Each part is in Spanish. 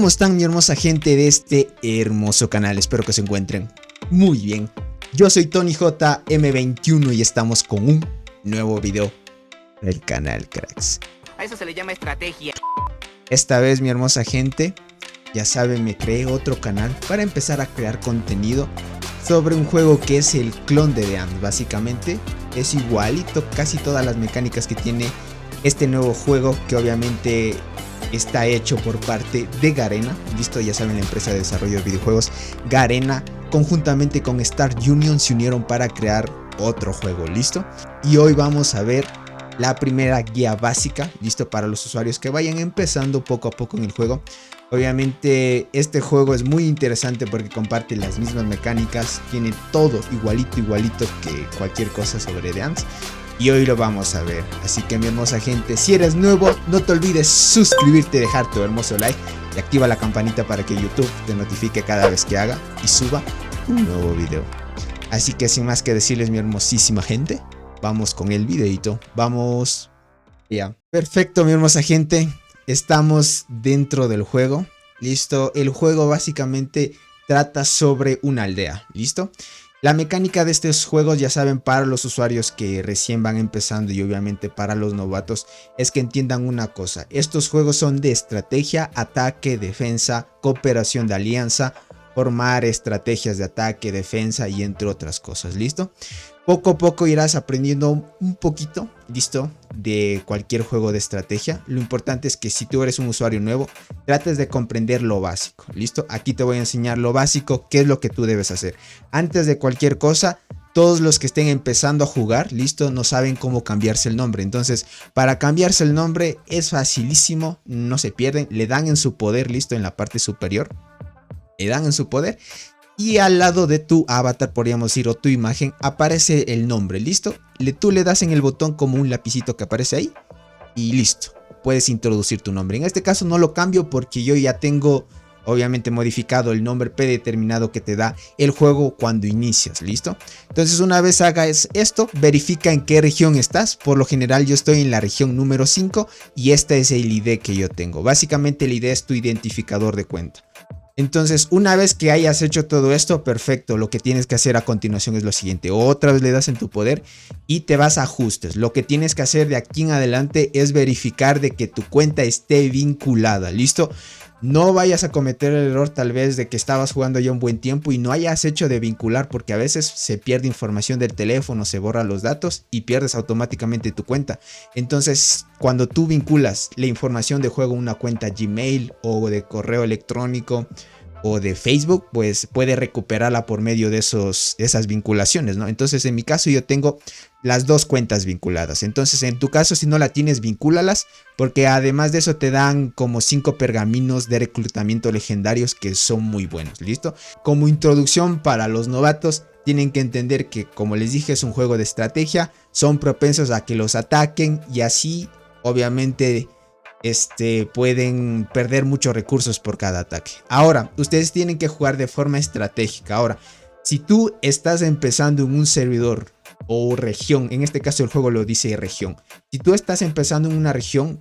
¿Cómo están, mi hermosa gente de este hermoso canal? Espero que se encuentren muy bien. Yo soy Tony J M21 y estamos con un nuevo video del canal, cracks. A eso se le llama estrategia. Esta vez, mi hermosa gente, ya saben, me creé otro canal para empezar a crear contenido sobre un juego que es el clon de The Ants. Básicamente es igualito, casi todas las mecánicas que tiene este nuevo juego, que obviamente está hecho por parte de Garena. Listo, ya saben, la empresa de desarrollo de videojuegos Garena, conjuntamente con Star Union, se unieron para crear otro juego. Listo, y hoy vamos a ver la primera guía básica, listo, para los usuarios que vayan empezando poco a poco en el juego. Obviamente este juego es muy interesante porque comparte las mismas mecánicas, tiene todo igualito que cualquier cosa sobre The Ants. Y hoy lo vamos a ver. Así que, mi hermosa gente, si eres nuevo, no te olvides suscribirte, dejar tu hermoso like y activa la campanita para que YouTube te notifique cada vez que haga y suba un nuevo video. Así que sin más que decirles, mi hermosísima gente, vamos con el videito. Vamos ya. Perfecto, mi hermosa gente. Estamos dentro del juego. Listo. El juego básicamente trata sobre una aldea. Listo. La mecánica de estos juegos, ya saben, para los usuarios que recién van empezando y obviamente para los novatos, es que entiendan una cosa. Estos juegos son de estrategia, ataque, defensa, cooperación de alianza, formar estrategias de ataque, defensa y entre otras cosas. ¿Listo? Poco a poco irás aprendiendo un poquito, listo, de cualquier juego de estrategia. Lo importante es que si tú eres un usuario nuevo, trates de comprender lo básico, listo. Aquí te voy a enseñar lo básico, qué es lo que tú debes hacer. Antes de cualquier cosa, todos los que estén empezando a jugar, listo, no saben cómo cambiarse el nombre. Entonces, para cambiarse el nombre es facilísimo, no se pierden, le dan en su poder, listo, en la parte superior. Le dan en su poder. Y al lado de tu avatar, podríamos decir, o tu imagen, aparece el nombre, ¿listo? Tú le das en el botón como un lapicito que aparece ahí y listo, puedes introducir tu nombre. En este caso no lo cambio porque yo ya tengo, obviamente, modificado el nombre predeterminado que te da el juego cuando inicias, ¿listo? Entonces, una vez hagas esto, verifica en qué región estás. Por lo general yo estoy en la región número 5 y este es el ID que yo tengo. Básicamente el ID es tu identificador de cuenta. Entonces, una vez que hayas hecho todo esto, perfecto, lo que tienes que hacer a continuación es lo siguiente. Otra vez le das en tu poder y te vas a ajustes. Lo que tienes que hacer de aquí en adelante es verificar de que tu cuenta esté vinculada, ¿listo? No vayas a cometer el error tal vez de que estabas jugando ya un buen tiempo y no hayas hecho de vincular, porque a veces se pierde información del teléfono, se borran los datos y pierdes automáticamente tu cuenta. Entonces, cuando tú vinculas la información de juego a una cuenta Gmail o de correo electrónico o de Facebook, pues puede recuperarla por medio de esas vinculaciones, ¿no? Entonces, en mi caso yo tengo las dos cuentas vinculadas. Entonces, en tu caso, si no la tienes, vincúlalas, porque además de eso te dan como 5 pergaminos de reclutamiento legendarios que son muy buenos. ¿Listo? Como introducción para los novatos, tienen que entender que, como les dije, es un juego de estrategia, son propensos a que los ataquen y así, obviamente, pueden perder muchos recursos por cada ataque. Ahora, ustedes tienen que jugar de forma estratégica. Ahora, si tú estás empezando en un servidor o región, en este caso el juego lo dice región, si tú estás empezando en una región,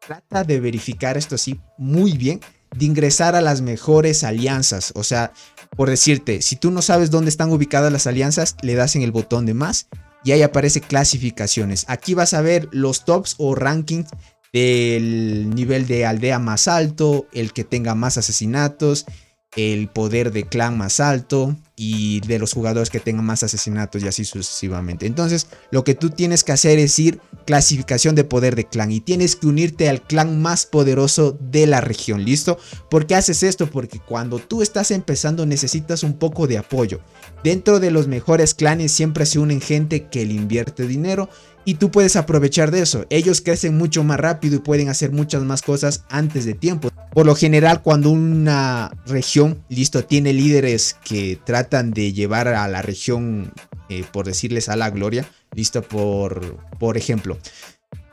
trata de verificar esto sí muy bien, de ingresar a las mejores alianzas. O sea, por decirte, si tú no sabes dónde están ubicadas las alianzas, le das en el botón de más y ahí aparece clasificaciones. Aquí vas a ver los tops o rankings del nivel de aldea más alto, el que tenga más asesinatos, el poder de clan más alto y de los jugadores que tengan más asesinatos y así sucesivamente. Entonces, lo que tú tienes que hacer es ir clasificación de poder de clan y tienes que unirte al clan más poderoso de la región. ¿Listo? ¿Por qué haces esto? Porque cuando tú estás empezando necesitas un poco de apoyo. Dentro de los mejores clanes siempre se unen gente que le invierte dinero y tú puedes aprovechar de eso. Ellos crecen mucho más rápido y pueden hacer muchas más cosas antes de tiempo. Por lo general, cuando una región, listo, tiene líderes que tratan de llevar a la región, por decirles, a la gloria, listo, por ejemplo,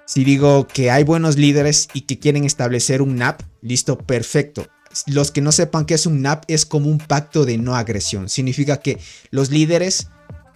si digo que hay buenos líderes y que quieren establecer un NAP, listo, perfecto. Los que no sepan qué es un NAP, es como un pacto de no agresión. Significa que los líderes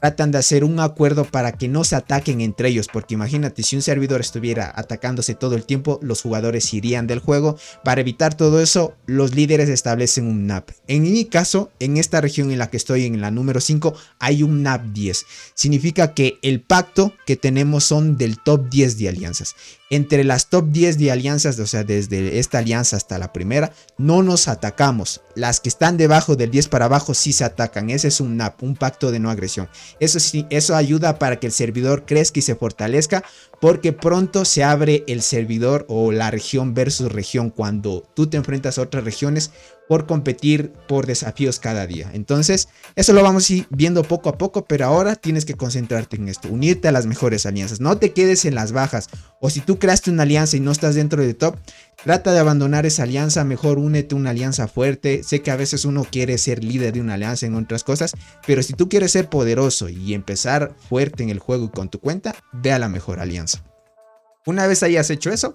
tratan de hacer un acuerdo para que no se ataquen entre ellos, porque imagínate, si un servidor estuviera atacándose todo el tiempo, los jugadores irían del juego. Para evitar todo eso, los líderes establecen un NAP. En mi caso, en esta región en la que estoy, en la número 5, hay un NAP 10. Significa que el pacto que tenemos son del top 10 de alianzas. Entre las top 10 de alianzas, o sea, desde esta alianza hasta la primera, no nos atacamos. Las que están debajo del 10 para abajo sí se atacan. Ese es un NAP, un pacto de no agresión. Eso sí, eso ayuda para que el servidor crezca y se fortalezca, porque pronto se abre el servidor o la región versus región cuando tú te enfrentas a otras regiones por competir por desafíos cada día. Entonces, eso lo vamos a ir viendo poco a poco, pero ahora tienes que concentrarte en esto, unirte a las mejores alianzas. No te quedes en las bajas, o si tú creaste una alianza y no estás dentro de top, trata de abandonar esa alianza, mejor únete a una alianza fuerte. Sé que a veces uno quiere ser líder de una alianza en otras cosas, pero si tú quieres ser poderoso y empezar fuerte en el juego y con tu cuenta, ve a la mejor alianza. Una vez hayas hecho eso,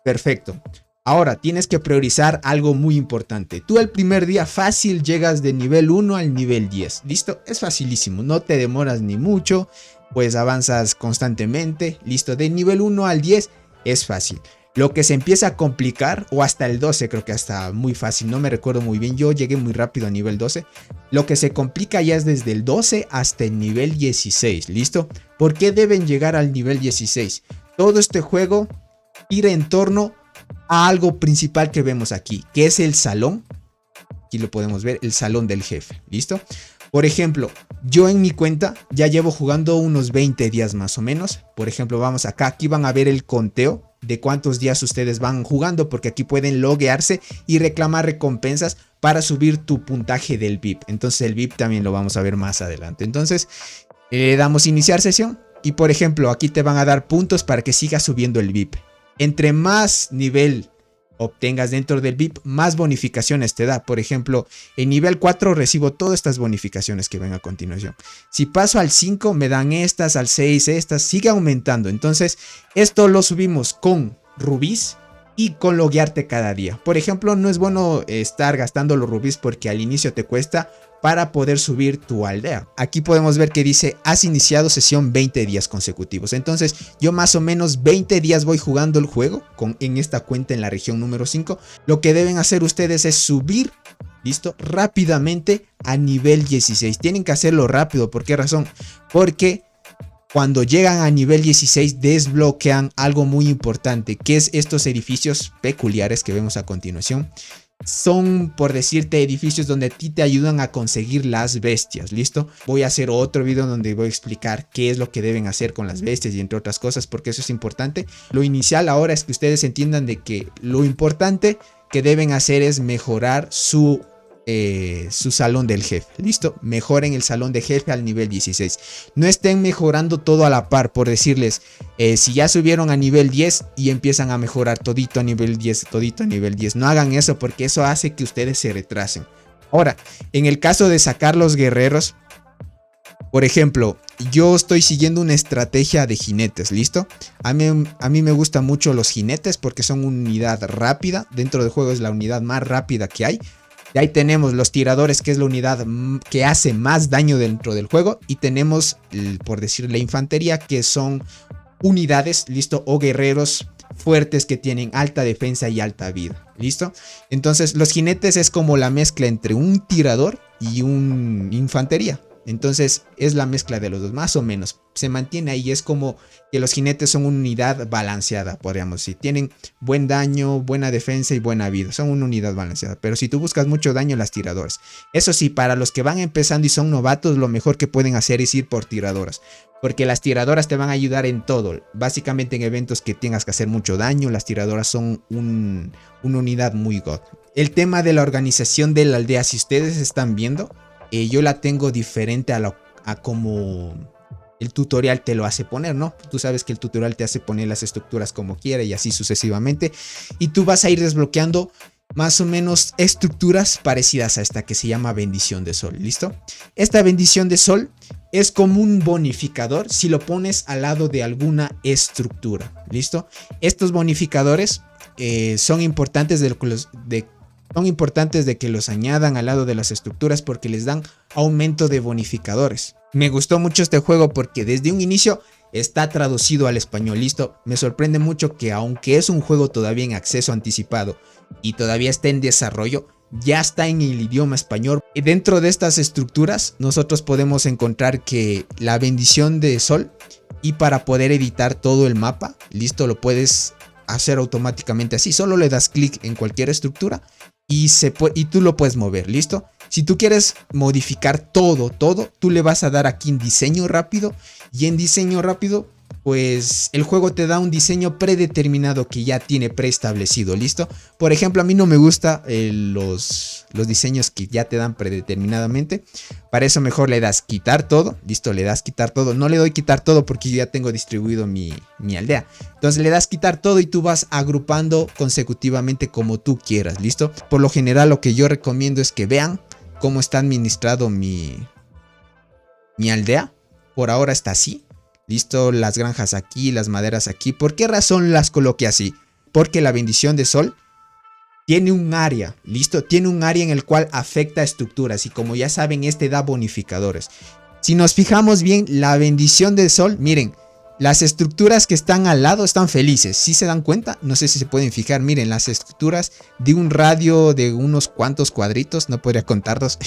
perfecto. Ahora tienes que priorizar algo muy importante. Tú el primer día fácil llegas de nivel 1 al nivel 10. ¿Listo? Es facilísimo, no te demoras ni mucho, pues avanzas constantemente. Listo, de nivel 1 al 10 es fácil. Lo que se empieza a complicar, o hasta el 12, creo que hasta muy fácil, no me recuerdo muy bien, yo llegué muy rápido a nivel 12. Lo que se complica ya es desde el 12 hasta el nivel 16, ¿listo? ¿Por qué deben llegar al nivel 16? Todo este juego gira en torno a algo principal que vemos aquí, que es el salón. Aquí lo podemos ver, el salón del jefe, ¿listo? Por ejemplo, yo en mi cuenta ya llevo jugando unos 20 días más o menos. Por ejemplo, vamos acá, aquí van a ver el conteo de cuántos días ustedes van jugando, porque aquí pueden loguearse y reclamar recompensas para subir tu puntaje del VIP. Entonces el VIP también lo vamos a ver más adelante. Entonces le damos iniciar sesión y por ejemplo aquí te van a dar puntos para que sigas subiendo el VIP. Entre más nivel obtengas dentro del VIP, más bonificaciones te da. Por ejemplo, en nivel 4 recibo todas estas bonificaciones que ven a continuación. Si paso al 5 me dan estas, al 6 estas, sigue aumentando. Entonces esto lo subimos con rubíes y con loguearte cada día. Por ejemplo, no es bueno estar gastando los rubíes porque al inicio te cuesta para poder subir tu aldea. Aquí podemos ver que dice has iniciado sesión 20 días consecutivos. Entonces yo más o menos 20 días voy jugando el juego en esta cuenta en la región número 5. Lo que deben hacer ustedes es subir, listo, rápidamente a nivel 16. Tienen que hacerlo rápido. ¿Por qué razón? Porque cuando llegan a nivel 16 desbloquean algo muy importante, que es estos edificios peculiares que vemos a continuación. Son, por decirte, edificios donde a ti te ayudan a conseguir las bestias, ¿listo? Voy a hacer otro video donde voy a explicar qué es lo que deben hacer con las bestias y entre otras cosas, porque eso es importante. Lo inicial ahora es que ustedes entiendan de que lo importante que deben hacer es mejorar su salón del jefe, ¿listo? Mejoren el salón de jefe al nivel 16. No estén mejorando todo a la par, por decirles, si ya subieron a nivel 10 y empiezan a mejorar todito a nivel 10, todito a nivel 10. No hagan eso porque eso hace que ustedes se retrasen. Ahora, en el caso de sacar los guerreros, por ejemplo, yo estoy siguiendo una estrategia de jinetes, ¿listo? A mí me gustan mucho los jinetes porque son una unidad rápida. Dentro del juego es la unidad más rápida que hay. De ahí tenemos los tiradores, que es la unidad que hace más daño dentro del juego. Y tenemos, por decir, la infantería, que son unidades, ¿listo? O guerreros fuertes que tienen alta defensa y alta vida, ¿listo? Entonces los jinetes es como la mezcla entre un tirador y un infantería. Entonces es la mezcla de los dos, más o menos. Se mantiene ahí, es como que los jinetes son una unidad balanceada, podríamos decir. Tienen buen daño, buena defensa y buena vida. Son una unidad balanceada. Pero si tú buscas mucho daño, las tiradoras. Eso sí, para los que van empezando y son novatos, lo mejor que pueden hacer es ir por tiradoras. Porque las tiradoras te van a ayudar en todo. Básicamente en eventos que tengas que hacer mucho daño, las tiradoras son una unidad muy god. El tema de la organización de la aldea, si ustedes están viendo, yo la tengo diferente a como el tutorial te lo hace poner, ¿no? Tú sabes que el tutorial te hace poner las estructuras como quiera y así sucesivamente. Y tú vas a ir desbloqueando más o menos estructuras parecidas a esta que se llama bendición de sol, ¿listo? Esta bendición de sol es como un bonificador si lo pones al lado de alguna estructura, ¿listo? Estos bonificadores son importantes son importantes de que los añadan al lado de las estructuras porque les dan aumento de bonificadores. Me gustó mucho este juego porque desde un inicio está traducido al español. Listo, me sorprende mucho que aunque es un juego todavía en acceso anticipado y todavía está en desarrollo, ya está en el idioma español. Y dentro de estas estructuras nosotros podemos encontrar que la bendición de sol, y para poder editar todo el mapa, listo, lo puedes hacer automáticamente así. Solo le das clic en cualquier estructura y tú lo puedes mover, listo. Si tú quieres modificar todo, tú le vas a dar aquí en diseño rápido, y en diseño rápido pues el juego te da un diseño predeterminado que ya tiene preestablecido, listo. Por ejemplo, a mí no me gusta los diseños que ya te dan predeterminadamente. Para eso mejor le das quitar todo, listo, le das quitar todo. No le doy quitar todo porque yo ya tengo distribuido mi aldea. Entonces le das quitar todo y tú vas agrupando consecutivamente como tú quieras, listo. Por lo general lo que yo recomiendo es que vean cómo está administrado mi aldea. Por ahora está así. Listo, las granjas aquí, las maderas aquí. ¿Por qué razón las coloqué así? Porque la bendición de sol tiene un área, listo, tiene un área en el cual afecta a estructuras y como ya saben, este da bonificadores. Si nos fijamos bien, la bendición del sol, miren, las estructuras que están al lado están felices. ¿Sí se dan cuenta? No sé si se pueden fijar. Miren, las estructuras de un radio de unos cuantos cuadritos. No podría contarlos.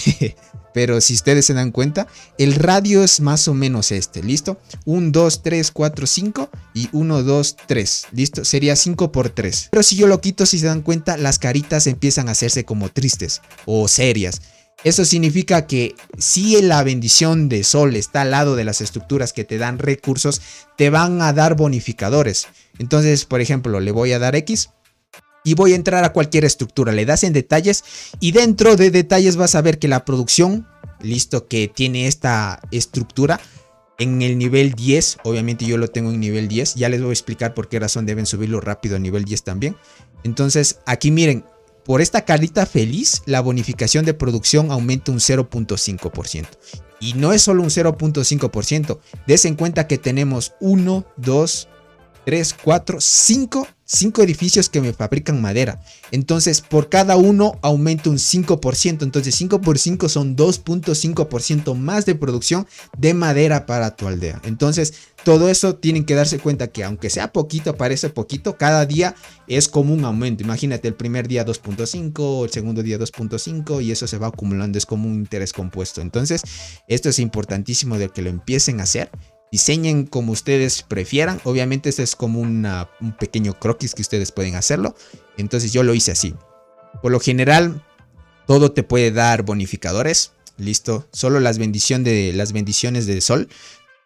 Pero si ustedes se dan cuenta, el radio es más o menos este. ¿Listo? 1, 2, 3, 4, 5 y 1, 2, 3. ¿Listo? Sería 5 por 3. Pero si yo lo quito, si se dan cuenta, las caritas empiezan a hacerse como tristes o serias. Eso significa que si la bendición de sol está al lado de las estructuras que te dan recursos, te van a dar bonificadores. Entonces, por ejemplo, le voy a dar X y voy a entrar a cualquier estructura. Le das en detalles y dentro de detalles vas a ver que la producción, listo, que tiene esta estructura en el nivel 10. Obviamente yo lo tengo en nivel 10. Ya les voy a explicar por qué razón deben subirlo rápido a nivel 10 también. Entonces, aquí miren. Por esta carita feliz, la bonificación de producción aumenta un 0.5%. Y no es solo un 0.5%. Des en cuenta que tenemos 1, 2, 3, 4, 5 edificios que me fabrican madera. Entonces, por cada uno aumenta un 5%. Entonces, 5 por 5 son 2.5% más de producción de madera para tu aldea. Entonces, todo eso tienen que darse cuenta que aunque sea poquito, parece poquito, cada día es como un aumento. Imagínate, el primer día 2.5, el segundo día 2.5 y eso se va acumulando, es como un interés compuesto. Entonces, esto es importantísimo de que lo empiecen a hacer. Diseñen como ustedes prefieran. Obviamente este es como un pequeño croquis que ustedes pueden hacerlo. Entonces yo lo hice así. Por lo general, todo te puede dar bonificadores. Listo. Solo las bendiciones del sol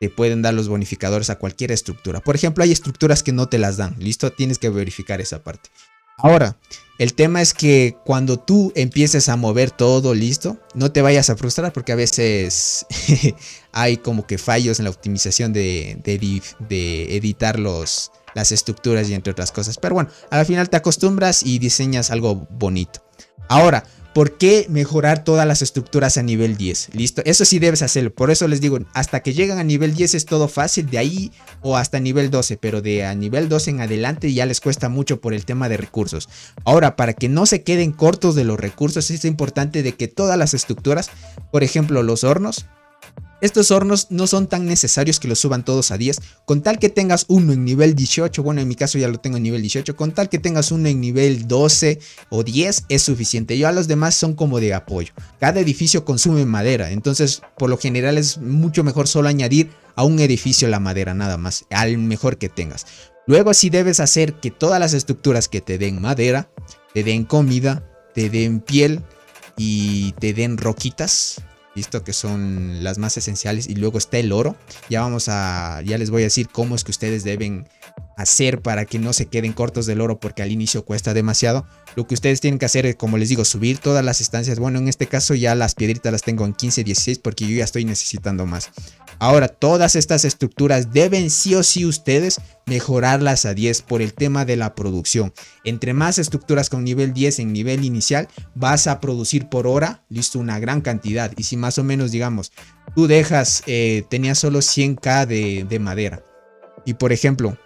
te pueden dar los bonificadores a cualquier estructura. Por ejemplo, hay estructuras que no te las dan. Listo. Tienes que verificar esa parte. Ahora, el tema es que cuando tú empieces a mover todo, listo, no te vayas a frustrar porque a veces hay como que fallos en la optimización de editar las estructuras y entre otras cosas. Pero bueno, al final te acostumbras y diseñas algo bonito. Ahora, ¿por qué mejorar todas las estructuras a nivel 10? Listo, eso sí debes hacerlo. Por eso les digo, hasta que llegan a nivel 10 es todo fácil, de ahí o hasta nivel 12, pero de a nivel 12 en adelante ya les cuesta mucho por el tema de recursos. Ahora, para que no se queden cortos de los recursos, es importante de que todas las estructuras, por ejemplo los hornos, estos hornos no son tan necesarios que los suban todos a 10. Con tal que tengas uno en nivel 18. Bueno, en mi caso ya lo tengo en nivel 18. Con tal que tengas uno en nivel 12 o 10 es suficiente. Yo a los demás son como de apoyo. Cada edificio consume madera. Entonces, por lo general es mucho mejor solo añadir a un edificio la madera nada más. Al mejor que tengas. Luego sí debes hacer que todas las estructuras que te den madera, te den comida, te den piel y te den roquitas. Listo, que son las más esenciales. Y luego está el oro. Ya les voy a decir cómo es que ustedes deben hacer para que no se queden cortos del oro, porque al inicio cuesta demasiado. Lo que ustedes tienen que hacer es, como les digo, subir todas las estancias. Bueno, en este caso ya las piedritas las tengo en 15, 16 porque yo ya estoy necesitando más. Ahora, todas estas estructuras deben sí o sí ustedes mejorarlas a 10 por el tema de la producción. Entre más estructuras con nivel 10 en nivel inicial, vas a producir por hora, listo, una gran cantidad. Y si más o menos, digamos, tú tenías solo 100k de madera. Y por ejemplo,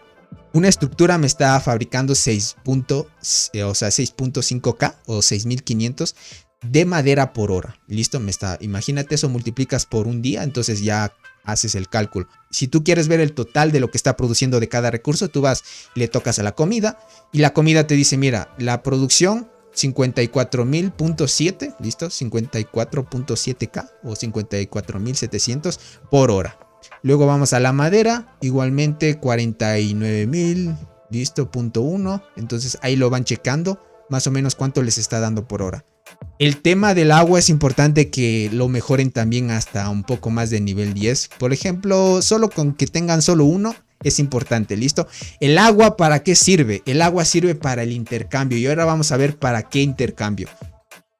Una estructura me está fabricando 6.5K o 6500 de madera por hora. Listo, imagínate eso, multiplicas por un día, entonces ya haces el cálculo. Si tú quieres ver el total de lo que está produciendo de cada recurso, tú vas, le tocas a la comida y la comida te dice, mira, la producción 54.000.7, listo, 54.7K o 54.700 por hora. Luego vamos a la madera, igualmente 49.000, listo, .1. Entonces ahí lo van checando más o menos cuánto les está dando por hora. El tema del agua es importante que lo mejoren también hasta un poco más de nivel 10. Por ejemplo, solo con que tengan solo uno es importante, ¿listo? ¿El agua para qué sirve? El agua sirve para el intercambio y ahora vamos a ver para qué intercambio.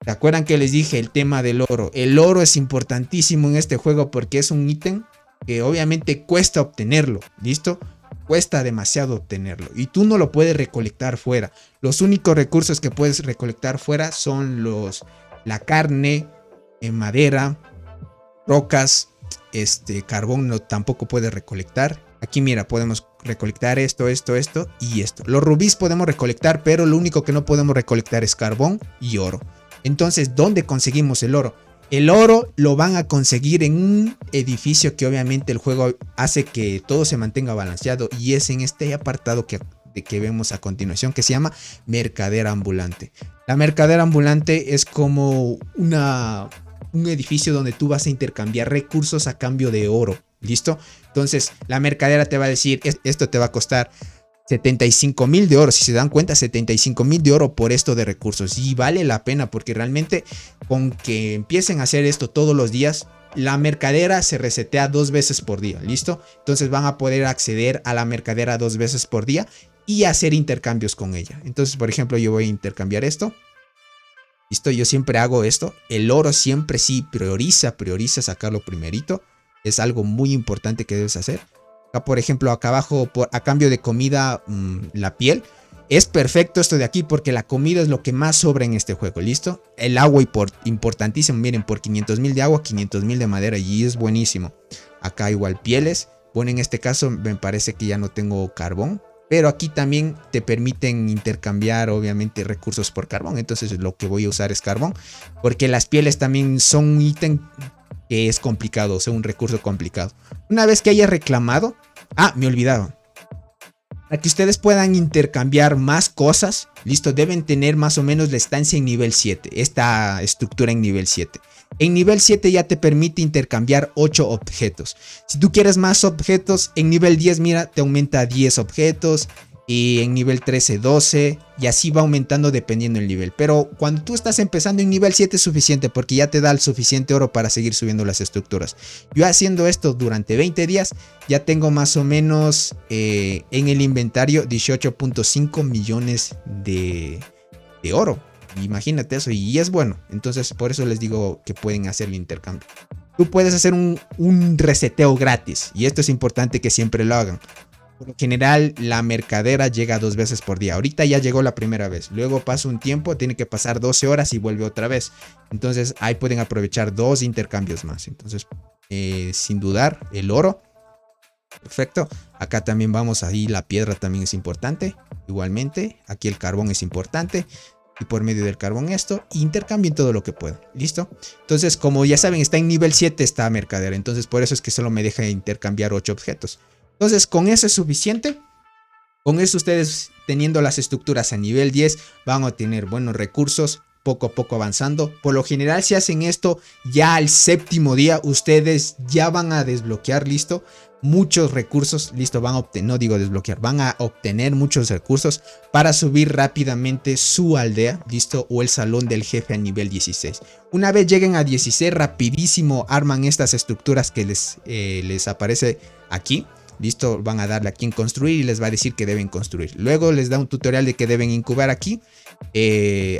¿Se acuerdan que les dije el tema del oro? El oro es importantísimo en este juego porque es un ítem que obviamente cuesta obtenerlo, ¿listo? Cuesta demasiado obtenerlo y tú no lo puedes recolectar fuera. Los únicos recursos que puedes recolectar fuera son la carne, madera, rocas, carbón tampoco puedes recolectar. Aquí mira, podemos recolectar esto y esto. Los rubíes podemos recolectar, pero lo único que no podemos recolectar es carbón y oro. Entonces, ¿dónde conseguimos el oro? El oro lo van a conseguir en un edificio que obviamente el juego hace que todo se mantenga balanceado y es en este apartado que vemos a continuación que se llama mercadera ambulante. La mercadera ambulante es como un edificio donde tú vas a intercambiar recursos a cambio de oro, ¿listo? Entonces la mercadera te va a decir, esto te va a costar 75.000 de oro, si se dan cuenta 75.000 de oro por esto de recursos y vale la pena porque realmente con que empiecen a hacer esto todos los días, la mercadera se resetea 2 veces por día, ¿listo? Entonces van a poder acceder a la mercadera 2 veces por día y hacer intercambios con ella. Entonces, por ejemplo, yo voy a intercambiar esto. ¿Listo? Yo siempre hago esto. El oro siempre sí prioriza sacarlo primerito. Es algo muy importante que debes hacer. Acá, por ejemplo, acá abajo, a cambio de comida, la piel. Es perfecto esto de aquí porque la comida es lo que más sobra en este juego, ¿listo? El agua, importantísimo, miren, por 500.000 de agua, 500.000 de madera y es buenísimo. Acá igual pieles. Bueno, en este caso me parece que ya no tengo carbón. Pero aquí también te permiten intercambiar obviamente recursos por carbón. Entonces lo que voy a usar es carbón. Porque las pieles también son un ítem que es complicado, o sea, un recurso complicado. Una vez que hayas reclamado... Ah, me olvidaba. Para que ustedes puedan intercambiar más cosas, listo, deben tener más o menos la estancia en nivel 7. Esta estructura en nivel 7. En nivel 7 ya te permite intercambiar 8 objetos. Si tú quieres más objetos, en nivel 10, mira, te aumenta a 10 objetos. Y en nivel 13, 12. Y así va aumentando dependiendo del nivel. Pero cuando tú estás empezando en nivel 7 es suficiente porque ya te da el suficiente oro para seguir subiendo las estructuras. Yo haciendo esto durante 20 días ya tengo más o menos en el inventario 18.5 millones de oro. Imagínate eso y es bueno. Entonces por eso les digo que pueden hacer el intercambio. Tú puedes hacer un reseteo gratis. Y esto es importante que siempre lo hagan. Por lo general la mercadera llega 2 veces por día. Ahorita ya llegó la primera vez. Luego pasa un tiempo, tiene que pasar 12 horas y vuelve otra vez. Entonces ahí pueden aprovechar 2 intercambios más. Entonces sin dudar el oro. Perfecto. Acá también vamos ahí. La piedra también es importante. Igualmente aquí el carbón es importante. Y por medio del carbón esto, intercambien todo lo que puedan, ¿listo? Entonces, como ya saben, está en nivel 7 esta mercadera. Entonces, por eso es que solo me deja intercambiar 8 objetos. Entonces, con eso es suficiente. Con eso ustedes, teniendo las estructuras a nivel 10, van a obtener buenos recursos, poco a poco avanzando. Por lo general, si hacen esto ya al 7º día, ustedes ya van a desbloquear, ¿listo? Muchos recursos, listo, van a obtener, no digo desbloquear, van a obtener muchos recursos para subir rápidamente su aldea, listo, o el salón del jefe a nivel 16. Una vez lleguen a 16, rapidísimo arman estas estructuras que les aparece aquí. Listo, van a darle aquí en construir y les va a decir que deben construir. Luego les da un tutorial de que deben incubar aquí.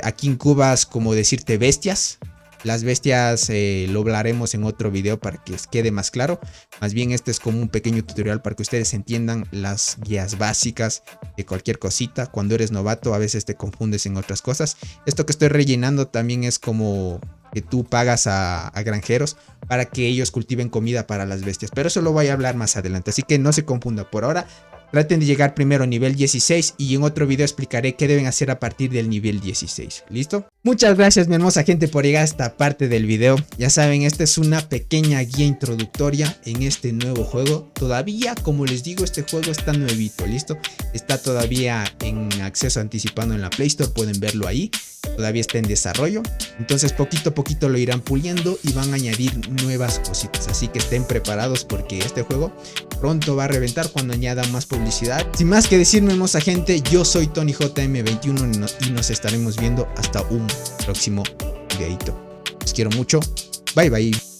Aquí incubas, como decirte, bestias. Las bestias lo hablaremos en otro video para que les quede más claro. Más bien este es como un pequeño tutorial para que ustedes entiendan las guías básicas de cualquier cosita. Cuando eres novato a veces te confundes en otras cosas. Esto que estoy rellenando también es como que tú pagas a granjeros para que ellos cultiven comida para las bestias. Pero eso lo voy a hablar más adelante, así que no se confunda. Por ahora traten de llegar primero a nivel 16 y en otro video explicaré qué deben hacer a partir del nivel 16. ¿Listo? Muchas gracias mi hermosa gente por llegar a esta parte del video. Ya saben, esta es una pequeña guía introductoria en este nuevo juego. Todavía, como les digo, este juego está nuevito, ¿listo? Está todavía en acceso anticipado en la Play Store, pueden verlo ahí. Todavía está en desarrollo, entonces poquito a poquito lo irán puliendo y van a añadir nuevas cositas, así que estén preparados porque este juego pronto va a reventar cuando añadan más publicidad. Sin más que decir, mi hermosa gente, yo soy TonyJM21 y nos estaremos viendo hasta un próximo videito. Los quiero mucho, bye bye.